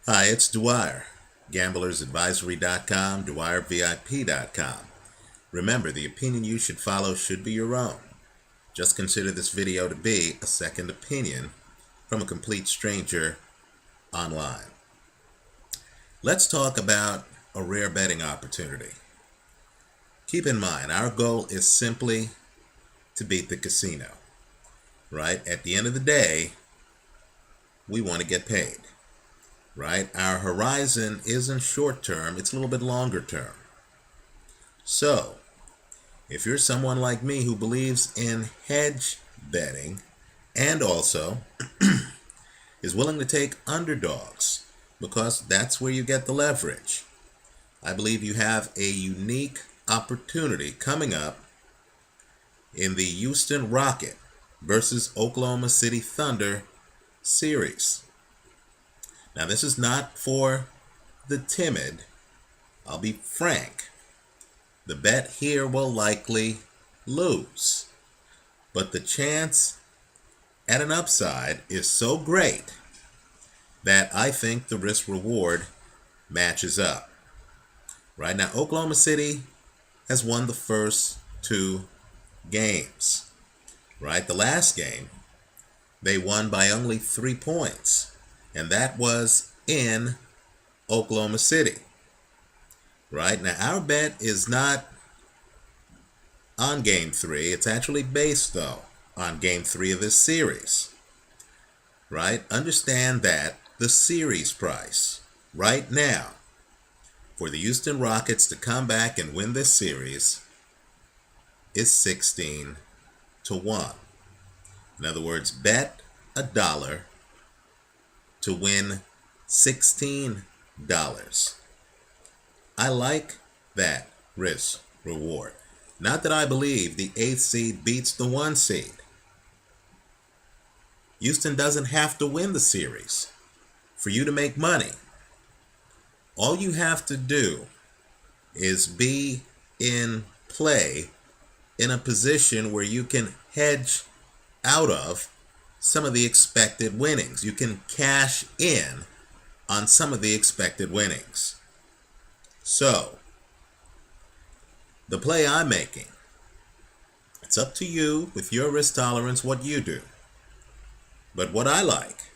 Hi, it's Dwyer, gamblersadvisory.com, dwyervip.com. Remember, the opinion you should follow should be your own. Just consider this video to be a second opinion from a complete stranger online. Let's talk about a rare betting opportunity. Keep in mind, our goal is simply to beat the casino, right? At the end of the day, we want to get paid. Right? Our horizon isn't short term, it's a little bit longer term. So, if you're someone like me who believes in hedge betting and also is willing to take underdogs because that's where you get the leverage, I believe you have a unique opportunity coming up in the Houston Rocket versus Oklahoma City Thunder series. Now, this is not for the timid. I'll be frank. The bet here will likely lose. But the chance at an upside is so great that I think the risk-reward matches up. Right now, Oklahoma City has won the first two games. Right? The last game, they won by only 3 points. And that was in Oklahoma City. Right? Now, our bet is not on Game 3. It's actually based, though, on Game 3 of this series. Right? Understand that the series price right now for the Houston Rockets to come back and win this series is 16 to 1. In other words, bet $1 to win $16. I like that risk reward. Not that I believe the 8th seed beats the 1 seed. Houston doesn't have to win the series for you to make money. All you have to do is be in play in a position where you can hedge out of some of the expected winnings. You can cash in on some of the expected winnings. So, the play I'm making, it's up to you with your risk tolerance what you do. But what I like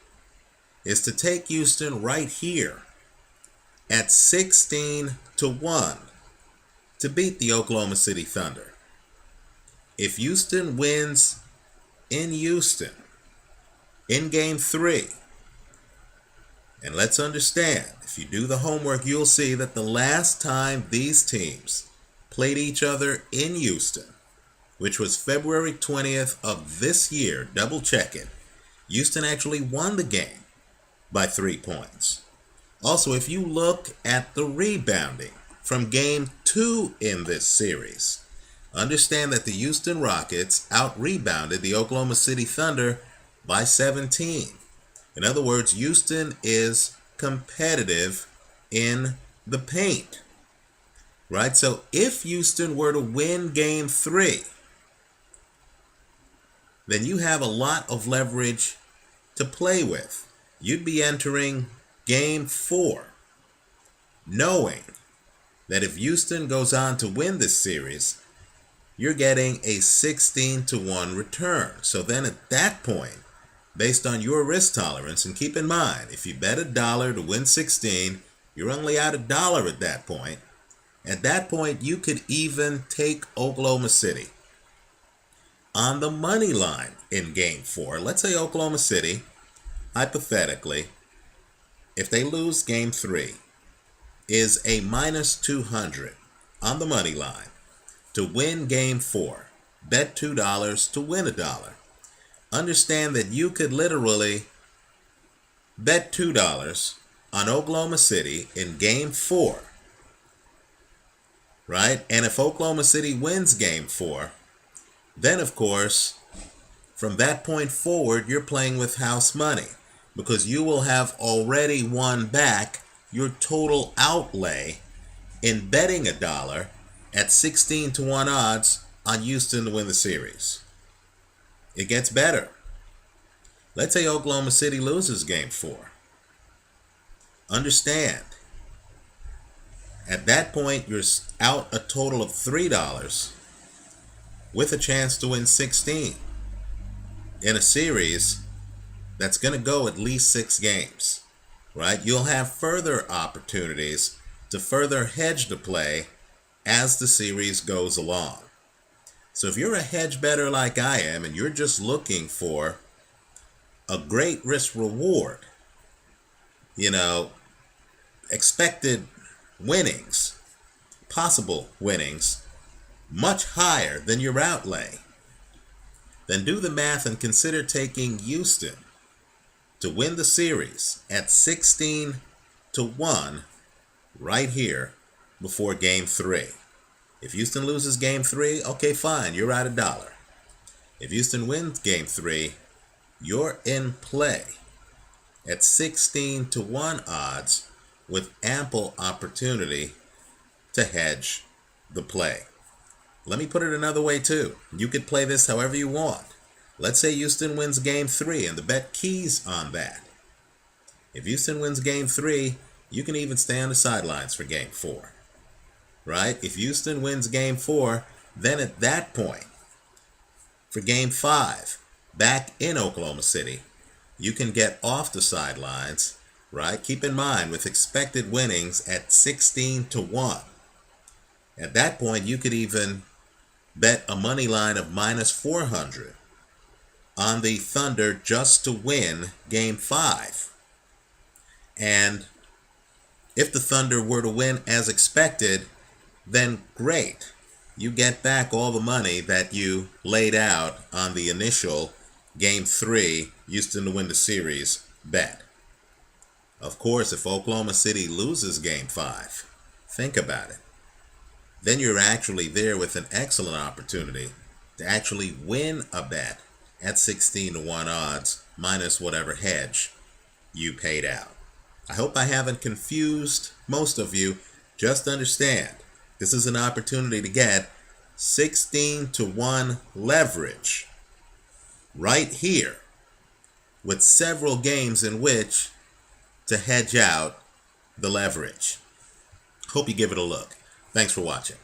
is to take Houston right here at 16 to 1 to beat the Oklahoma City Thunder. If Houston wins in Houston, in Game 3, and let's understand, if you do the homework, you'll see that the last time these teams played each other in Houston, which was February 20th of this year, double check it, Houston actually won the game by 3 points. Also, if you look at the rebounding from Game 2 in this series, understand that the Houston Rockets out-rebounded the Oklahoma City Thunder by 17. In other words, Houston is competitive in the paint. Right? So if Houston were to win Game 3, then you have a lot of leverage to play with. You'd be entering Game 4 knowing that if Houston goes on to win this series, you're getting a 16 to 1 return. So then at that point, based on your risk tolerance, and keep in mind, if you bet $1 to win 16, you're only out $1 at that point. At that point, you could even take Oklahoma City on the money line in Game 4. Let's say Oklahoma City, hypothetically, if they lose Game 3, is a minus 200 on the money line to win Game 4. Bet $2 to win $1. Understand that you could literally bet $2 on Oklahoma City in Game 4, right? And if Oklahoma City wins Game 4, then of course, from that point forward, you're playing with house money because you will have already won back your total outlay in betting $1 at 16 to 1 odds on Houston to win the series. It gets better. Let's say Oklahoma City loses Game 4. Understand, at that point, you're out a total of $3 with a chance to win 16 in a series that's going to go at least 6 games, right? You'll have further opportunities to further hedge the play as the series goes along. So if you're a hedge bettor like I am and you're just looking for a great risk reward, expected winnings, possible winnings, much higher than your outlay, then do the math and consider taking Houston to win the series at 16-1 right here before Game 3. If Houston loses Game 3, okay, fine, you're out $1. If Houston wins Game 3, you're in play at 16-1 odds with ample opportunity to hedge the play. Let me put it another way too. You could play this however you want. Let's say Houston wins Game 3 and the bet keys on that. If Houston wins Game 3, you can even stay on the sidelines for Game 4. Right? If Houston wins Game 4, then at that point, for Game 5, back in Oklahoma City, you can get off the sidelines, right? Keep in mind, with expected winnings at 16-1. At that point, you could even bet a money line of -400 on the Thunder just to win Game 5. And if the Thunder were to win as expected, then great. You get back all the money that you laid out on the initial Game 3, Houston to win the series bet. Of course, if Oklahoma City loses Game 5, think about it. Then you're actually there with an excellent opportunity to actually win a bet at 16-1 odds minus whatever hedge you paid out. I hope I haven't confused most of you. Just understand, this is an opportunity to get 16-1 leverage right here with several games in which to hedge out the leverage. Hope you give it a look. Thanks for watching.